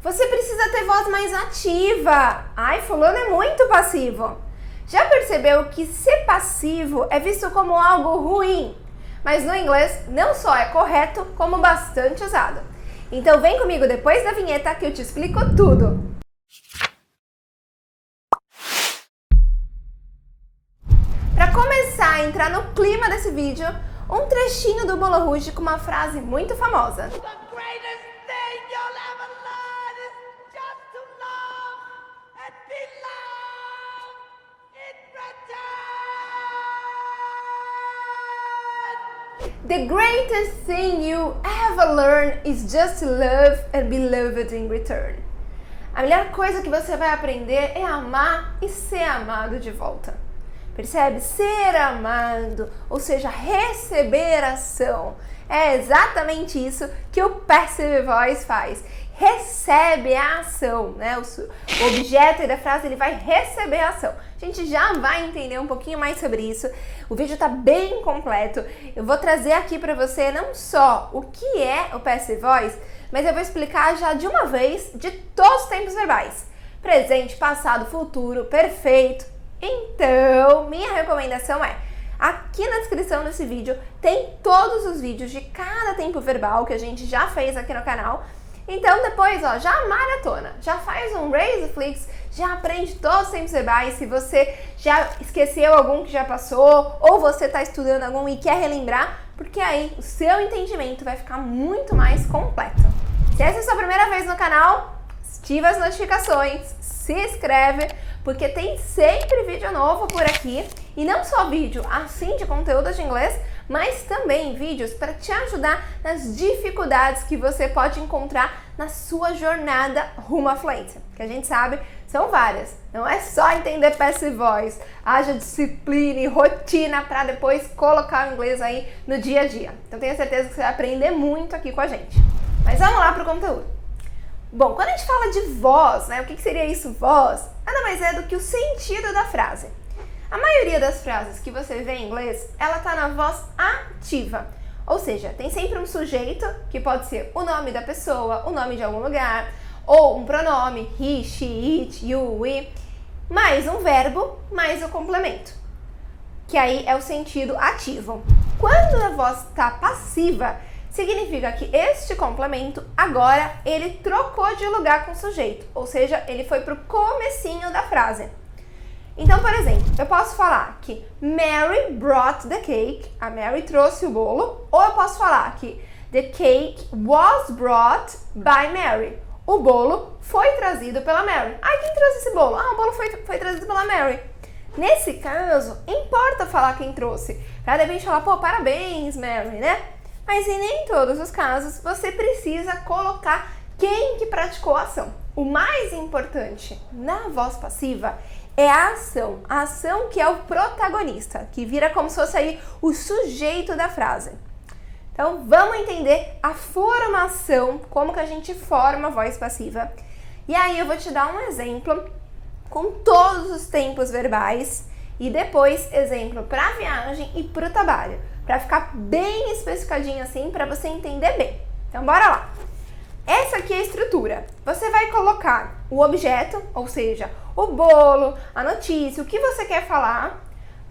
Você precisa ter voz mais ativa. Ai, fulano é muito passivo. Já percebeu que ser passivo é visto como algo ruim? Mas no inglês não só é correto, como bastante usado. Então vem comigo depois da vinheta que eu te explico tudo. Para começar a entrar no clima desse vídeo, um trechinho do Bolo Rouge com uma frase muito famosa. The greatest thing you ever learn is just to love and be loved in return. A melhor coisa que você vai aprender é amar e ser amado de volta. Percebe? Ser amado, ou seja, receber ação. É exatamente isso que o Passive Voice faz. Recebe a ação, né? O objeto da frase ele vai receber a ação. A gente já vai entender um pouquinho mais sobre isso. O vídeo está bem completo. Eu vou trazer aqui para você não só o que é o Passive Voice, mas eu vou explicar já de uma vez de todos os tempos verbais. Presente, passado, futuro, perfeito. Então, minha recomendação é, aqui na descrição desse vídeo tem todos os vídeos de cada tempo verbal que a gente já fez aqui no canal. Então depois, ó, já maratona, já faz um Razorflix, já aprende todos os tempos verbais. Se você já esqueceu algum que já passou, ou você está estudando algum e quer relembrar, porque aí o seu entendimento vai ficar muito mais completo. Se essa é a sua primeira vez no canal, ativa as notificações, se inscreve, porque tem sempre vídeo novo por aqui. E não só vídeo assim de conteúdo de inglês, mas também vídeos para te ajudar nas dificuldades que você pode encontrar na sua jornada rumo à fluência. Que a gente sabe, são várias. Não é só entender Passive Voice. Haja disciplina e rotina para depois colocar o inglês aí no dia a dia. Então tenho certeza que você vai aprender muito aqui com a gente. Mas vamos lá para o conteúdo. Bom, quando a gente fala de voz, né, o que seria isso, voz? Nada mais é do que o sentido da frase. A maioria das frases que você vê em inglês, ela tá na voz ativa. Ou seja, tem sempre um sujeito, que pode ser o nome da pessoa, o nome de algum lugar, ou um pronome, he, she, it, you, we, mais um verbo, mais o complemento, que aí é o sentido ativo. Quando a voz está passiva, significa que este complemento, agora, ele trocou de lugar com o sujeito, ou seja, ele foi para o comecinho da frase. Então, por exemplo, eu posso falar que Mary brought the cake, a Mary trouxe o bolo, ou eu posso falar que the cake was brought by Mary, o bolo foi trazido pela Mary. Ah, quem trouxe esse bolo? Ah, o bolo foi trazido pela Mary. Nesse caso, importa falar quem trouxe, para de repente falar, pô, parabéns, Mary, né? Mas em nem todos os casos, você precisa colocar quem que praticou a ação. O mais importante na voz passiva é a ação que é o protagonista, que vira como se fosse aí o sujeito da frase. Então, vamos entender a formação, como que a gente forma a voz passiva. E aí eu vou te dar um exemplo com todos os tempos verbais e depois exemplo para viagem e para o trabalho, para ficar bem especificadinho assim, para você entender bem. Então, bora lá! Essa aqui é a estrutura. Você vai colocar o objeto, ou seja, o bolo, a notícia, o que você quer falar,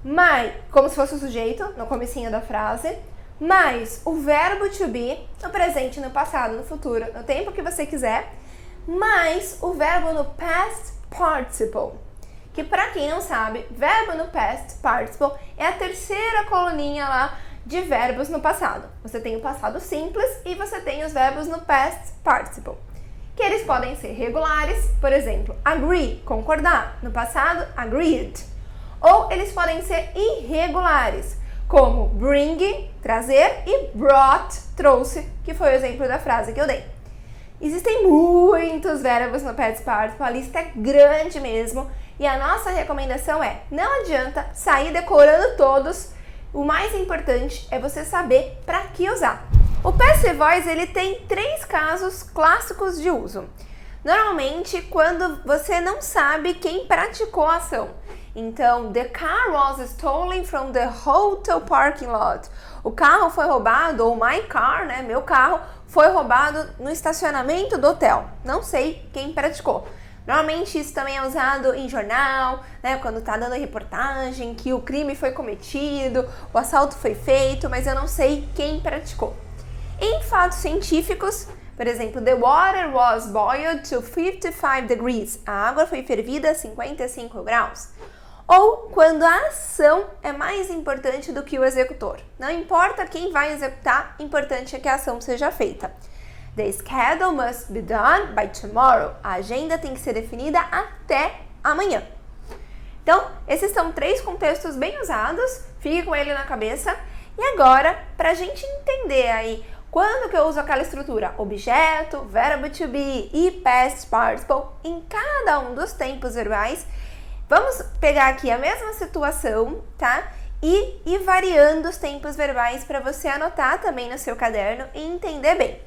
mais, como se fosse o sujeito, no comecinho da frase, mais o verbo to be, no presente, no passado, no futuro, no tempo que você quiser, mais o verbo no past participle. Que para quem não sabe, verbo no past participle é a terceira coluninha lá de verbos no passado. Você tem o passado simples e você tem os verbos no past participle, que eles podem ser regulares, por exemplo, agree, concordar, no passado, agreed. Ou eles podem ser irregulares, como bring, trazer, e brought, trouxe, que foi o exemplo da frase que eu dei. Existem muitos verbos no past participle, a lista é grande mesmo, e a nossa recomendação é, não adianta sair decorando todos. O mais importante é você saber para que usar. O Passive Voice ele tem 3 casos clássicos de uso. Normalmente, quando você não sabe quem praticou a ação. Então, the car was stolen from the hotel parking lot. O carro foi roubado, ou my car, né, meu carro, foi roubado no estacionamento do hotel. Não sei quem praticou. Normalmente isso também é usado em jornal, né, quando tá dando reportagem que o crime foi cometido, o assalto foi feito, mas eu não sei quem praticou. Em fatos científicos, por exemplo, the water was boiled to 55 degrees. A água foi fervida a 55 graus. Ou quando a ação é mais importante do que o executor. Não importa quem vai executar, importante é que a ação seja feita. The schedule must be done by tomorrow. A agenda tem que ser definida até amanhã. Então, esses são 3 contextos bem usados. Fique com ele na cabeça. E agora, para a gente entender aí quando que eu uso aquela estrutura objeto, verbo to be e past participle em cada um dos tempos verbais, vamos pegar aqui a mesma situação, tá? E ir variando os tempos verbais para você anotar também no seu caderno e entender bem.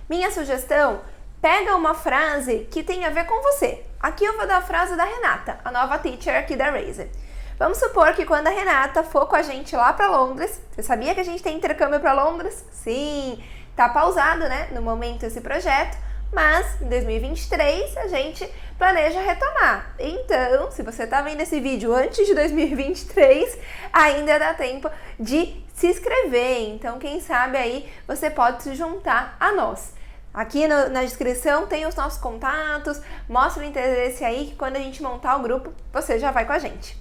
Minha sugestão, pega uma frase que tem a ver com você. Aqui eu vou dar a frase da Renata, a nova teacher aqui da Raise. Vamos supor que quando a Renata for com a gente lá para Londres, você sabia que a gente tem intercâmbio para Londres? Sim, tá pausado, né, no momento esse projeto, mas em 2023 a gente planeja retomar. Então, se você tá vendo esse vídeo antes de 2023, ainda dá tempo de se inscrever. Então, quem sabe aí você pode se juntar a nós. Aqui na descrição tem os nossos contatos, mostra o interesse aí que quando a gente montar o grupo, você já vai com a gente.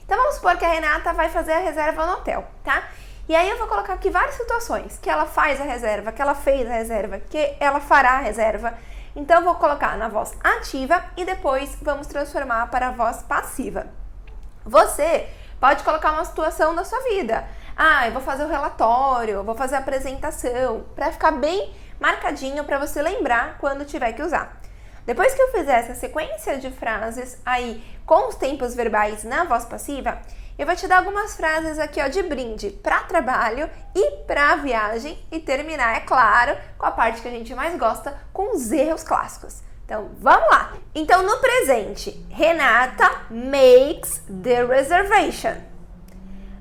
Então vamos supor que a Renata vai fazer a reserva no hotel, tá? E aí eu vou colocar aqui várias situações, que ela faz a reserva, que ela fez a reserva, que ela fará a reserva. Então eu vou colocar na voz ativa e depois vamos transformar para a voz passiva. Você pode colocar uma situação da sua vida. Ah, eu vou fazer o relatório, eu vou fazer a apresentação, para ficar bem marcadinho para você lembrar quando tiver que usar. Depois que eu fizer essa sequência de frases aí com os tempos verbais na voz passiva, eu vou te dar algumas frases aqui, ó, de brinde para trabalho e para viagem e terminar, é claro, com a parte que a gente mais gosta, com os erros clássicos. Então, vamos lá! Então, no presente, Renata makes the reservation.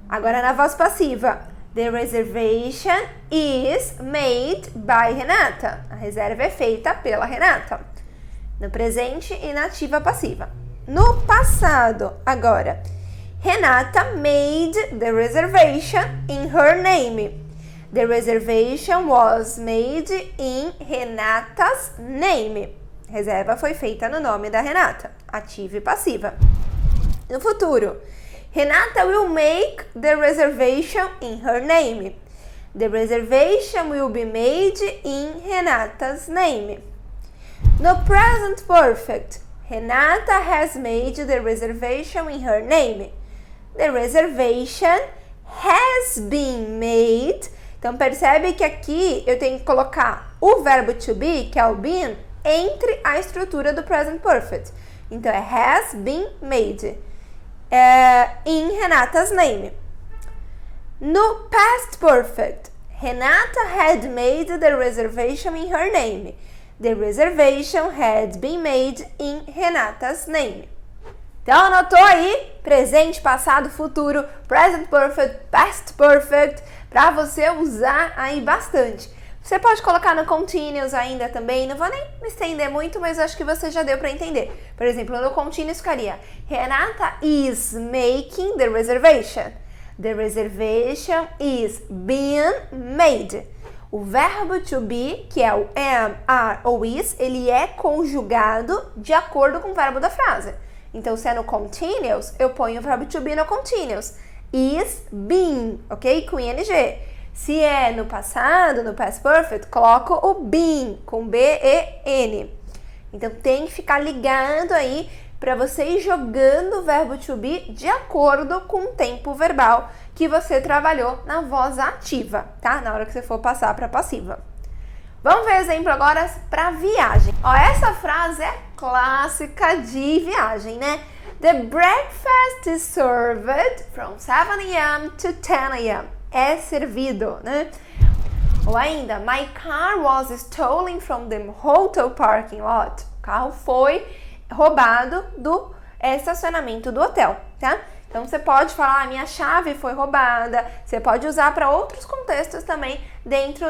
Agora, na voz passiva, the reservation is made by Renata. A reserva é feita pela Renata. No presente e na ativa passiva. No passado, agora, Renata made the reservation in her name. The reservation was made in Renata's name. Reserva foi feita no nome da Renata. Ativa e passiva. No futuro, Renata will make the reservation in her name. The reservation will be made in Renata's name. No present perfect, Renata has made the reservation in her name. The reservation has been made. Então, percebe que aqui eu tenho que colocar o verbo to be, que é o been, entre a estrutura do present perfect. Então, é has been made. In Renata's name. No past perfect, Renata had made the reservation in her name. The reservation had been made in Renata's name. Então, anotou aí? Presente, passado, futuro, present perfect, past perfect, para você usar aí bastante. Você pode colocar no continuous ainda também, não vou nem me estender muito, mas acho que você já deu para entender. Por exemplo, no continuous ficaria Renata is making the reservation. The reservation is being made. O verbo to be, que é o am, are ou is, ele é conjugado de acordo com o verbo da frase. Então, se é no continuous, eu ponho o verbo to be no continuous. Is being, ok? Com ing. Se é no passado, no past perfect, coloco o been, com B-E-N. Então, tem que ficar ligado aí para você ir jogando o verbo to be de acordo com o tempo verbal que você trabalhou na voz ativa, tá? Na hora que você for passar para passiva. Vamos ver exemplo agora para viagem. Ó, essa frase é clássica de viagem, né? The breakfast is served from 7 a.m. to 10 a.m. É servido, né? Ou ainda, my car was stolen from the hotel parking lot. O carro foi roubado do estacionamento do hotel, tá? Então você pode falar, minha chave foi roubada. Você pode usar para outros contextos também dentro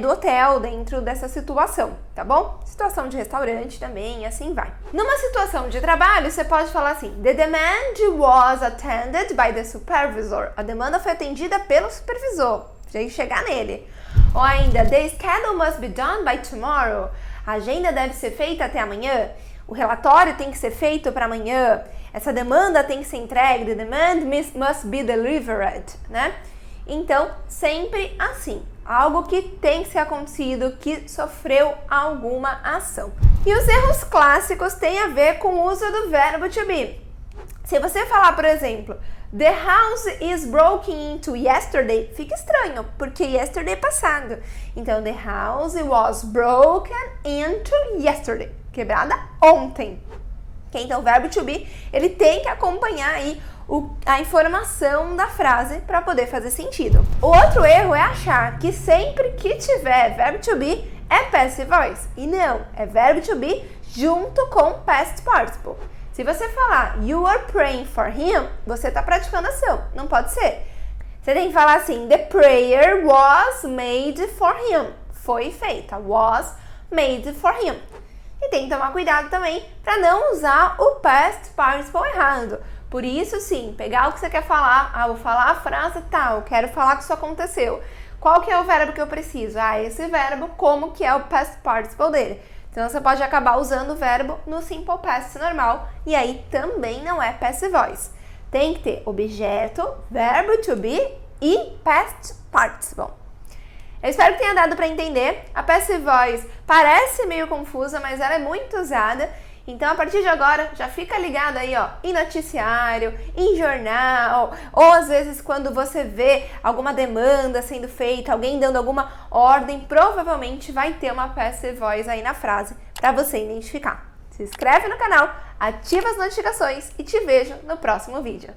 do hotel, dentro dessa situação, tá bom? Situação de restaurante também, e assim vai. Numa situação de trabalho, você pode falar assim: The demand was attended by the supervisor. A demanda foi atendida pelo supervisor. Tem que chegar nele. Ou ainda, the schedule must be done by tomorrow. A agenda deve ser feita até amanhã. O relatório tem que ser feito para amanhã. Essa demanda tem que ser entregue. The demand must be delivered, né? Então, sempre assim. Algo que tem que ser acontecido, que sofreu alguma ação. E os erros clássicos têm a ver com o uso do verbo to be. Se você falar, por exemplo, The house is broken into yesterday, fica estranho, porque yesterday é passado. Então, the house was broken into yesterday, quebrada ontem. Okay? Então, o verbo to be, ele tem que acompanhar aí a informação da frase para poder fazer sentido. O outro erro é achar que sempre que tiver verbo to be é passive voice. E não, é verbo to be junto com past participle. Se você falar you are praying for him, você está praticando a ação. Não pode ser. Você tem que falar assim: the prayer was made for him. Foi feita. Was made for him. E tem que tomar cuidado também para não usar o past participle errado. Por isso, sim, pegar o que você quer falar. Vou falar a frase tal, quero falar que isso aconteceu. Qual que é o verbo que eu preciso? Esse verbo, como que é o past participle dele? Então, você pode acabar usando o verbo no simple past normal, e aí também não é passive voice. Tem que ter objeto, verbo to be e past participle. Eu espero que tenha dado para entender. A passive voice parece meio confusa, mas ela é muito usada. Então, a partir de agora, já fica ligado aí, ó, em noticiário, em jornal, ou às vezes quando você vê alguma demanda sendo feita, alguém dando alguma ordem, provavelmente vai ter uma passive voice aí na frase para você identificar. Se inscreve no canal, ativa as notificações e te vejo no próximo vídeo.